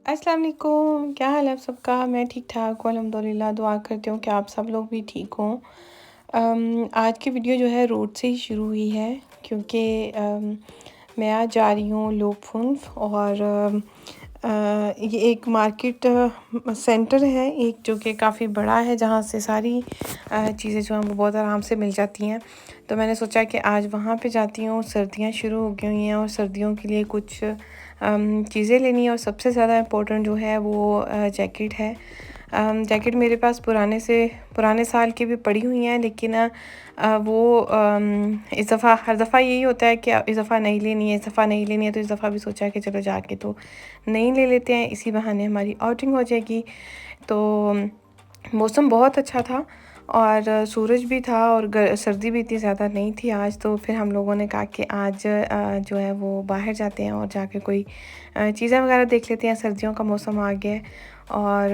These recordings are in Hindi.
अस्सलाम वालेकुम, क्या हाल है आप सबका? मैं ठीक-ठाक हूँ अल्हम्दुलिल्लाह। दुआ करती हूँ कि आप सब लोग भी ठीक हों। आज की वीडियो जो है रोड से ही शुरू हुई है क्योंकि मैं आज जा रही हूँ लोपफुन्फ और ये एक मार्केट सेंटर है एक जो कि काफ़ी बड़ा है जहाँ से सारी चीज़ें जो हैं वो बहुत आराम से मिल जाती हैं। तो मैंने सोचा कि आज वहाँ पे जाती हूँ। सर्दियाँ शुरू हो गई हुई हैं और सर्दियों के लिए कुछ चीज़ें लेनी है और सबसे ज़्यादा इम्पोर्टेंट जो है वो जैकेट है। जैकेट मेरे पास पुराने साल की भी पड़ी हुई हैं लेकिन वो इस दफ़ा हर दफ़ा यही होता है कि इस दफ़ा नहीं लेनी है, इस दफ़ा नहीं लेनी है, तो इस दफ़ा भी सोचा कि चलो जाके तो नहीं ले लेते हैं, इसी बहाने हमारी आउटिंग हो जाएगी। तो मौसम बहुत अच्छा था और सूरज भी था और सर्दी भी इतनी ज़्यादा नहीं थी आज। तो फिर हम लोगों ने कहा कि आज जो है वो बाहर जाते हैं और जाके कोई चीज़ें वगैरह देख लेते हैं। सर्दियों का मौसम आ गया है और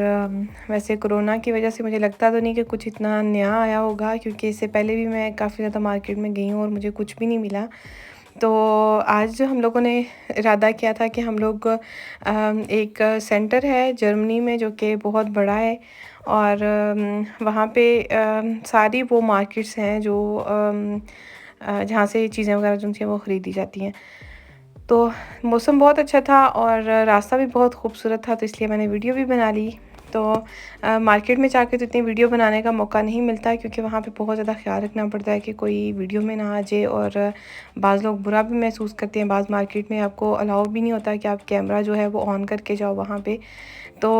वैसे कोरोना की वजह से मुझे लगता तो नहीं कि कुछ इतना नया आया होगा क्योंकि इससे पहले भी मैं काफ़ी ज़्यादा मार्केट में गई हूँ और मुझे कुछ भी नहीं मिला। तो आज हम लोगों ने इरादा किया था कि हम लोग एक सेंटर है जर्मनी में जो कि बहुत बड़ा है और वहाँ पे सारी वो मार्केट्स हैं जो जहाँ से चीज़ें वगैरह जो हैं वो ख़रीदी जाती हैं। तो मौसम बहुत अच्छा था और रास्ता भी बहुत खूबसूरत था तो इसलिए मैंने वीडियो भी बना ली। तो मार्केट में जाके तो इतनी वीडियो बनाने का मौका नहीं मिलता है क्योंकि वहाँ पे बहुत ज़्यादा ख़्याल रखना पड़ता है कि कोई वीडियो में ना आ जाए और बाज़ लोग बुरा भी महसूस करते हैं। बाज़ मार्केट में आपको अलाउ भी नहीं होता कि आप कैमरा जो है वो ऑन करके जाओ वहाँ पे। तो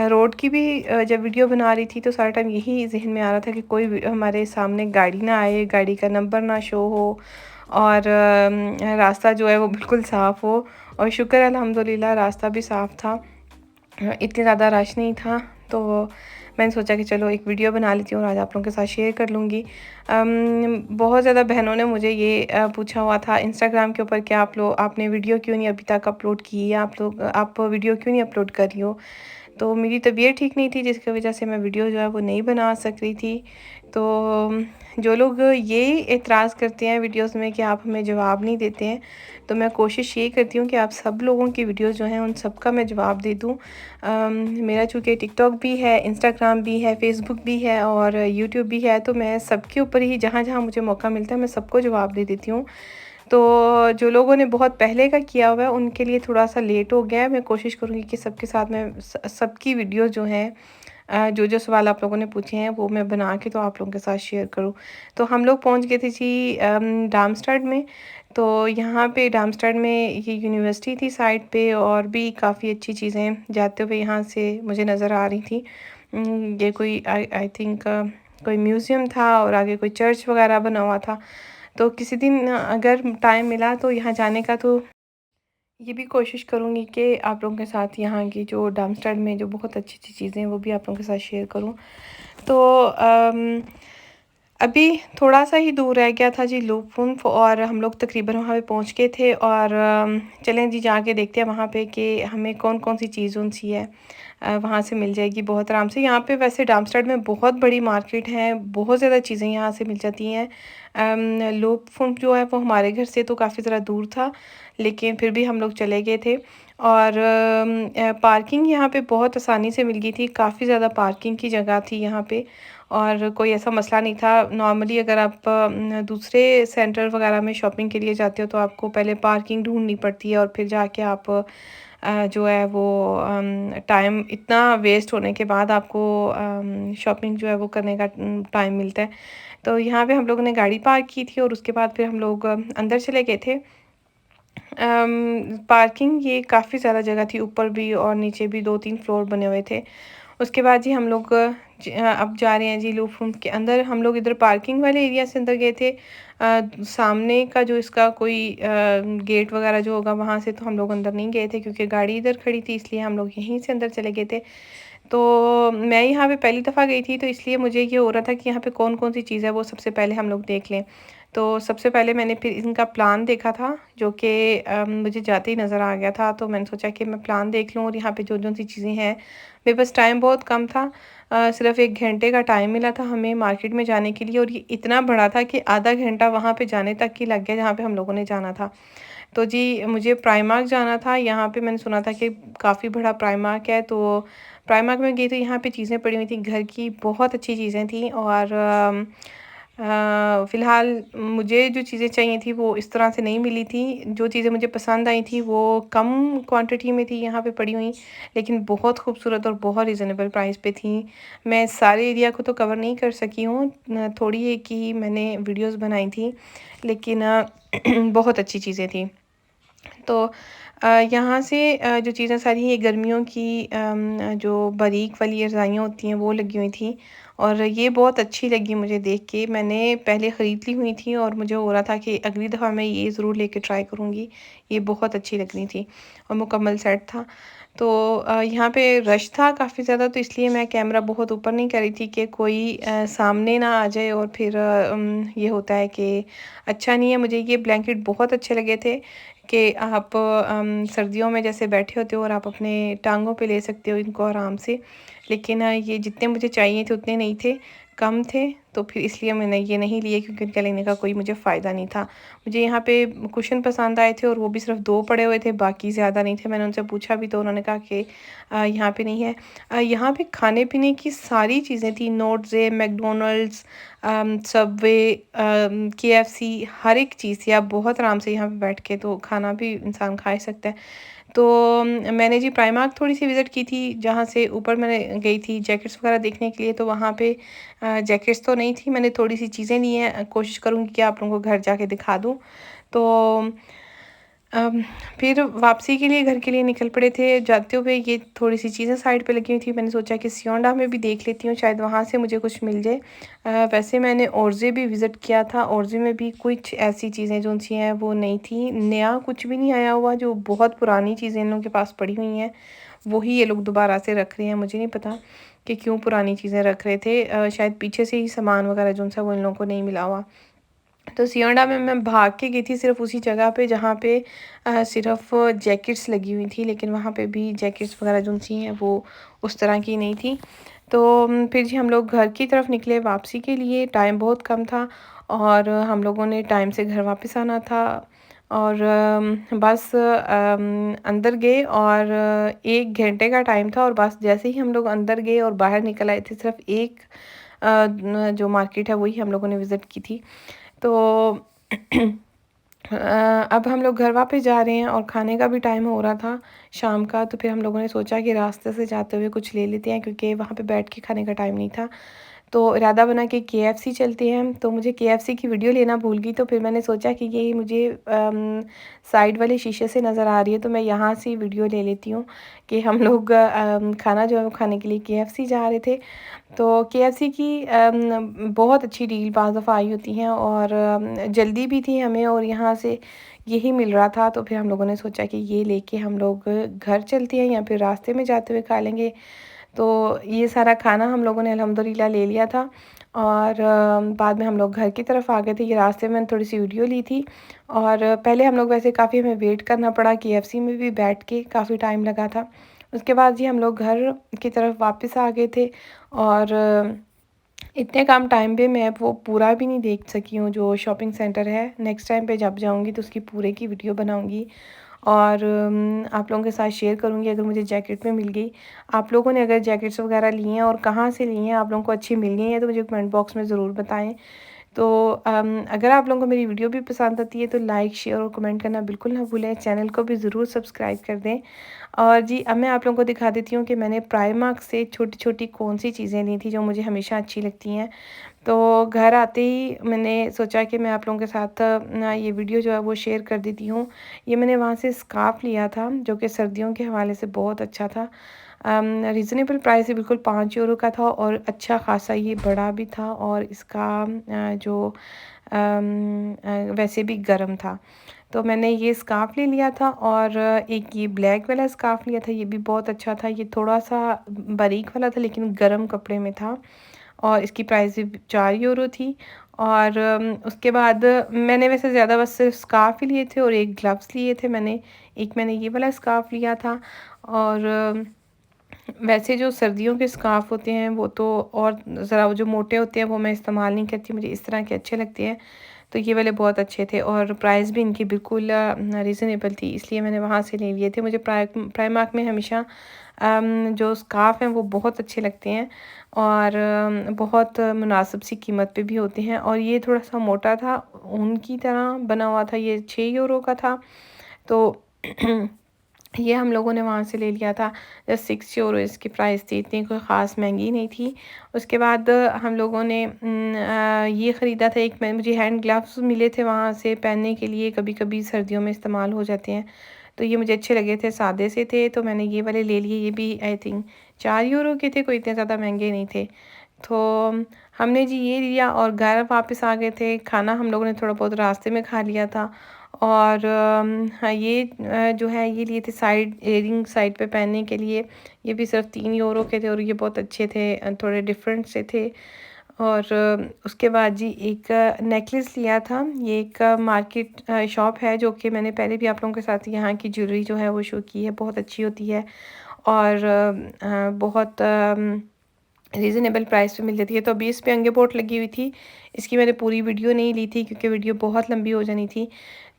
रोड की भी जब वीडियो बना रही थी तो सारा टाइम यही ज़हन में आ रहा था कि कोई हमारे सामने गाड़ी ना आए, गाड़ी का नंबर ना शो हो और रास्ता जो है वो बिल्कुल साफ़ हो। और शुक्र है अल्हम्दुलिल्लाह रास्ता भी साफ़ था, इतनी ज़्यादा रश नहीं था। तो मैंने सोचा कि चलो एक वीडियो बना लेती हूँ और आज आप लोगों के साथ शेयर कर लूँगी। बहुत ज़्यादा बहनों ने मुझे ये पूछा हुआ था इंस्टाग्राम के ऊपर कि आपने वीडियो क्यों नहीं अभी तक अपलोड की है, आप वीडियो क्यों नहीं अपलोड कर रही हो। तो मेरी तबीयत ठीक नहीं थी जिसकी वजह से मैं वीडियो जो है वो नहीं बना सक रही थी। तो जो लोग ये एतराज़ करते हैं वीडियोस में कि आप हमें जवाब नहीं देते हैं, तो मैं कोशिश ये करती हूँ कि आप सब लोगों की वीडियोस जो हैं उन सब का मैं जवाब दे दूँ। मेरा चूँकि टिकटॉक भी है, इंस्टाग्राम भी है, फेसबुक भी है और यूट्यूब भी है, तो मैं सबके ऊपर ही जहाँ-जहाँ मुझे मौका मिलता है मैं सबको जवाब दे देती हूँ। तो जो लोगों ने बहुत पहले का किया हुआ है उनके लिए थोड़ा-सा लेट हो गया है। मैं कोशिश करूँगी कि सबके साथ मैं सबकी वीडियो जो हैं जो सवाल आप लोगों ने पूछे हैं वो मैं बना के तो आप लोगों के साथ शेयर करूँ। तो हम लोग पहुँच गए थे जी डार्मस्टाड में। तो यहाँ पे डार्मस्टाड में ये यूनिवर्सिटी थी साइड पे और भी काफ़ी अच्छी चीज़ें जाते हुए यहाँ से मुझे नज़र आ रही थी। ये कोई आई थिंक कोई म्यूज़ियम था और आगे कोई चर्च वगैरह बना हुआ था। तो किसी दिन अगर टाइम मिला तो यहाँ जाने का तो ये भी कोशिश करूँगी कि आप लोगों के साथ यहाँ की जो डार्मस्टाड में जो बहुत अच्छी-अच्छी चीज़ें हैं वो भी आप लोगों के साथ शेयर करूँ। तो अभी थोड़ा-सा ही दूर रह गया था जी लुफ्त और हम लोग तकरीबन वहाँ पे पहुँच गए थे और चलें जी जाके देखते हैं वहाँ पे कि हमें कौन-कौन सी चीज़ उनसी है वहाँ से मिल जाएगी बहुत आराम से। यहाँ पे वैसे डार्मस्टाड में बहुत बड़ी मार्केट है, बहुत ज़्यादा चीज़ें यहाँ से मिल जाती हैं। लुफ्त जो है वो हमारे घर से तो काफ़ी ज़रा दूर था, लेकिन फिर भी हम लोग चले गए थे और पार्किंग यहाँ पे बहुत आसानी से मिल गई थी, काफ़ी ज़्यादा पार्किंग की जगह थी यहाँ पे और कोई ऐसा मसला नहीं था। नॉर्मली अगर आप दूसरे सेंटर वगैरह में शॉपिंग के लिए जाते हो तो आपको पहले पार्किंग ढूँढनी पड़ती है और फिर जाके आप जो है वो टाइम इतना वेस्ट होने के बाद आपको शॉपिंग जो है वो करने का टाइम मिलता है। तो यहाँ पे हम लोगों ने गाड़ी पार्क की थी और उसके बाद फिर हम लोग अंदर चले गए थे। पार्किंग ये काफ़ी ज़्यादा जगह थी, ऊपर भी और नीचे भी 2-3 फ्लोर बने हुए थे। उसके बाद जी हम लोग अब जा रहे हैं जी लुफ्त के अंदर। हम लोग इधर पार्किंग वाले एरिया से अंदर गए थे। सामने का जो इसका कोई गेट वगैरह जो होगा वहाँ से तो हम लोग अंदर नहीं गए थे क्योंकि गाड़ी इधर खड़ी थी, इसलिए हम लोग यहीं से अंदर चले गए थे। तो मैं यहाँ पे पहली दफ़ा गई थी तो इसलिए मुझे ये हो रहा था कि यहाँ पे कौन-कौन सी चीज़ है वो सबसे पहले हम लोग देख लें। तो सबसे पहले मैंने फिर इनका प्लान देखा था जो कि मुझे जाते ही नज़र आ गया था, तो मैंने सोचा कि मैं प्लान देख लूँ और यहाँ पे जो-जो सी चीज़ें हैं, मेरे पास टाइम बहुत कम था। सिर्फ़ 1 घंटे का टाइम मिला था हमें मार्केट में जाने के लिए और ये इतना बड़ा था कि आधा घंटा वहाँ पे जाने तक ही लग गया जहाँ पे हम लोगों ने जाना था। तो जी मुझे प्राइमार्क जाना था। यहाँ पे मैंने सुना था कि काफ़ी बड़ा प्राइमार्क है, तो प्राइमार्क में गई तो यहाँ पे चीज़ें पड़ी हुई थी घर की, बहुत अच्छी चीज़ें थी। और फ़िलहाल मुझे जो चीज़ें चाहिए थी वो इस तरह से नहीं मिली थी। जो चीज़ें मुझे पसंद आई थी वो कम क्वांटिटी में थी यहाँ पे पड़ी हुई, लेकिन बहुत खूबसूरत और बहुत रीज़नेबल प्राइस पे थी। मैं सारे एरिया को तो कवर नहीं कर सकी हूँ, थोड़ी एक ही मैंने वीडियोस बनाई थी, लेकिन बहुत अच्छी चीज़ें थी। तो यहाँ से जो चीज़ें सारी ये गर्मियों की जो बारीक वाली रज़ाइयाँ होती हैं वो लगी हुई थी, और ये बहुत अच्छी लगी मुझे देख के। मैंने पहले ख़रीद ली हुई थी और मुझे हो रहा था कि अगली दफ़ा मैं ये ज़रूर लेके ट्राई करूँगी। ये बहुत अच्छी लग रही थी और मुकम्मल सेट था। तो यहाँ पे रश था काफ़ी ज़्यादा, तो इसलिए मैं कैमरा बहुत ऊपर नहीं कर रही थी कि कोई सामने ना आ जाए, और फिर ये होता है कि अच्छा नहीं है। मुझे ये ब्लैंकेट बहुत अच्छे लगे थे कि आप सर्दियों में जैसे बैठे होते हो और आप अपने टांगों पे ले सकते हो इनको आराम से। लेकिन ये जितने मुझे चाहिए थे उतने नहीं थे, कम थे, तो फिर इसलिए मैंने ये नहीं लिए, क्योंकि इनका लेने का कोई मुझे फ़ायदा नहीं था। मुझे यहाँ पे कुशन पसंद आए थे और वो भी सिर्फ़ 2 पड़े हुए थे, बाकी ज़्यादा नहीं थे। मैंने उनसे पूछा भी तो उन्होंने कहा कि यहाँ पे नहीं है। यहाँ पे खाने-पीने की सारी चीज़ें थी, नोट्स, मैकडॉनल्ड्स, सबवे, केएफसी, हर एक चीज़ थी। आप बहुत आराम से यहाँ पे बैठ के तो खाना भी इंसान खा ही सकता है। तो मैंने जी प्राइमार्क थोड़ी-सी विज़िट की थी, जहाँ से ऊपर मैंने गई थी जैकेट्स वग़ैरह देखने के लिए, तो वहाँ पे जैकेट्स तो नहीं थी, मैंने थोड़ी-सी चीज़ें ली हैं। कोशिश करूँगी कि आप लोगों को घर जाके दिखा दूँ। तो अम, फिर वापसी के लिए घर के लिए निकल पड़े थे। जाते हुए ये थोड़ी-सी चीज़ें साइड पे लगी हुई थी। मैंने सोचा कि सियोंडा में भी देख लेती हूँ, शायद वहाँ से मुझे कुछ मिल जाए। वैसे मैंने ओरज़े भी विज़िट किया था। ओरज़े में भी कुछ ऐसी चीज़ें जो-सी हैं वो नहीं थी। नया कुछ भी नहीं आया हुआ, जो बहुत पुरानी चीज़ें इन लोगों के पास पड़ी हुई हैं, वही ये लोग दोबारा से रख रहे हैं। मुझे नहीं पता कि क्यों पुरानी चीज़ें रख रहे थे। शायद पीछे से ही सामान वग़ैरह जो-सा वो इन लोगों को नहीं मिला हुआ। तो सियोंडा में मैं भाग के गई थी सिर्फ़ उसी जगह पे जहाँ पे सिर्फ़ जैकेट्स लगी हुई थी, लेकिन वहाँ पे भी जैकेट्स वग़ैरह जो-सी हैं वो उस तरह की नहीं थी। तो फिर जी हम लोग घर की तरफ निकले वापसी के लिए। टाइम बहुत कम था और हम लोगों ने टाइम से घर वापस आना था, और बस अंदर गए और 1 घंटे का टाइम था, और बस जैसे ही हम लोग अंदर गए और बाहर निकल आए थे, सिर्फ़ एक जो मार्केट है वही हम लोगों ने विज़िट की थी। तो अब हम लोग घर वापस जा रहे हैं और खाने का भी टाइम हो रहा था शाम का, तो फिर हम लोगों ने सोचा कि रास्ते से जाते हुए कुछ ले लेते हैं, क्योंकि वहाँ पे बैठ के खाने का टाइम नहीं था। तो इरादा बना कि केएफसी चलते हैं, तो मुझे केएफसी की वीडियो लेना भूल गई, तो फिर मैंने सोचा कि ये मुझे साइड वाले शीशे से नज़र आ रही है, तो मैं यहाँ से वीडियो ले लेती हूँ कि हम लोग खाना जो है वो खाने के लिए केएफसी जा रहे थे। तो केएफसी की बहुत अच्छी डील बाज़ दफ़ा आई होती हैं, और जल्दी भी थी हमें और यहाँ से यही मिल रहा था, तो फिर हम लोगों ने सोचा कि ये लेके हम लोग घर चलते हैं या फिर रास्ते में जाते हुए खा लेंगे। तो ये सारा खाना हम लोगों ने अल्हम्दुलिल्लाह ले लिया था, और बाद में हम लोग घर की तरफ आ गए थे। ये रास्ते में मैंने थोड़ी-सी वीडियो ली थी, और पहले हम लोग वैसे काफ़ी हमें वेट करना पड़ा, केएफसी में भी बैठ के काफ़ी टाइम लगा था। उसके बाद जी हम लोग घर की तरफ वापस आ गए थे, और इतने कम टाइम पे मैं वो पूरा भी नहीं देख सकी हूँ जो शॉपिंग सेंटर है। नेक्स्ट टाइम पे जब जाऊँगी तो उसकी पूरे की वीडियो बनाऊँगी, और आप लोगों के साथ शेयर करूँगी अगर मुझे जैकेट में मिल गई। आप लोगों ने अगर जैकेट्स वगैरह ली हैं और कहाँ से ली हैं, आप लोगों को अच्छी मिल गई हैं तो मुझे कमेंट बॉक्स में ज़रूर बताएँ। तो अगर आप लोगों को मेरी वीडियो भी पसंद आती है तो लाइक, शेयर और कमेंट करना बिल्कुल ना भूलें। चैनल को भी ज़रूर सब्सक्राइब कर दें। और जी अब मैं आप लोगों को दिखा देती हूँ कि मैंने प्राइमार्क से छोटी-छोटी कौन-सी चीज़ें ली थी जो मुझे हमेशा अच्छी लगती हैं। तो घर आते ही मैंने सोचा कि मैं आप लोगों के साथ ना ये वीडियो जो है वो शेयर कर देती हूँ। ये मैंने वहाँ से स्कार्फ़ लिया था जो कि सर्दियों के हवाले से बहुत अच्छा था। रीज़नेबल प्राइस है, बिल्कुल 5 यूरो का था, और अच्छा ख़ासा ये बड़ा भी था, और इसका वैसे भी गर्म था। तो मैंने ये स्कार्फ़ ले लिया था, और एक ये ब्लैक वाला स्कार्फ़ लिया था, ये भी बहुत अच्छा था। ये थोड़ा-सा बारीक वाला था लेकिन गर्म कपड़े में था, और इसकी प्राइस भी 4 यूरो थी। और उसके बाद मैंने वैसे ज़्यादा बस सिर्फ़ स्कार्फ़ ही लिए थे और एक ग्लव्स लिए थे मैंने। एक मैंने ये वाला स्कार्फ़ लिया था, और वैसे जो सर्दियों के स्कार्फ़ होते हैं वो तो और ज़रा वो जो मोटे होते हैं वो मैं इस्तेमाल नहीं करती, मुझे इस तरह के अच्छे लगते हैं। तो ये वाले बहुत अच्छे थे और प्राइस भी इनकी बिल्कुल रीज़नेबल थी, इसलिए मैंने वहाँ से ले लिए थे। मुझे प्राइमार्क में हमेशा जो स्कार्फ़ हैं वो बहुत अच्छे लगते हैं और बहुत मुनासिब सी कीमत पे भी होते हैं। और ये थोड़ा-सा मोटा था, ऊन की तरह बना हुआ था, ये 6 यूरो का था। तो ये हम लोगों ने वहाँ से ले लिया था। जस्ट 6 यूरो इसकी प्राइस थी, इतनी कोई ख़ास महंगी नहीं थी। उसके बाद हम लोगों ने ये ख़रीदा था, एक मैं मुझे हैंड ग्लव्स मिले थे वहाँ से पहनने के लिए, कभी-कभी सर्दियों में इस्तेमाल हो जाते हैं। तो ये मुझे अच्छे लगे थे, सादे से थे, तो मैंने ये वाले ले लिए। ये भी आई थिंक 4 यूरो के थे, कोई इतने ज़्यादा महंगे नहीं थे। तो हमने जी ये लिया और घर वापस आ गए थे। खाना हम लोगों ने थोड़ा बहुत रास्ते में खा लिया था। और हाँ, ये जो है ये लिए थे साइड इयररिंग साइड पे पहनने के लिए। ये भी सिर्फ 3 यूरो के थे और ये बहुत अच्छे थे, थोड़े डिफरेंट से थे। और उसके बाद जी एक नेकलेस लिया था। ये एक मार्केट शॉप है जो कि मैंने पहले भी आप लोगों के साथ यहाँ की ज्वेलरी जो है वो शो की है, बहुत अच्छी होती है और बहुत रीज़नेबल प्राइस पे मिल जाती है। तो अभी इस पे अंगे पोट लगी हुई थी, इसकी मैंने पूरी वीडियो नहीं ली थी क्योंकि वीडियो बहुत लंबी हो जानी थी।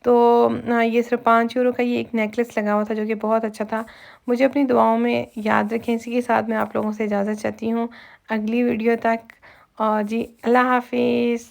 तो ये सिर्फ 5 यूरो का ये एक नेकलेस लगा हुआ था जो कि बहुत अच्छा था। मुझे अपनी दुआओं में याद रखें। इसी के साथ मैं आप लोगों से इजाज़त चाहती हूँ अगली वीडियो तक। और जी अल्लाह हाफ़िज़।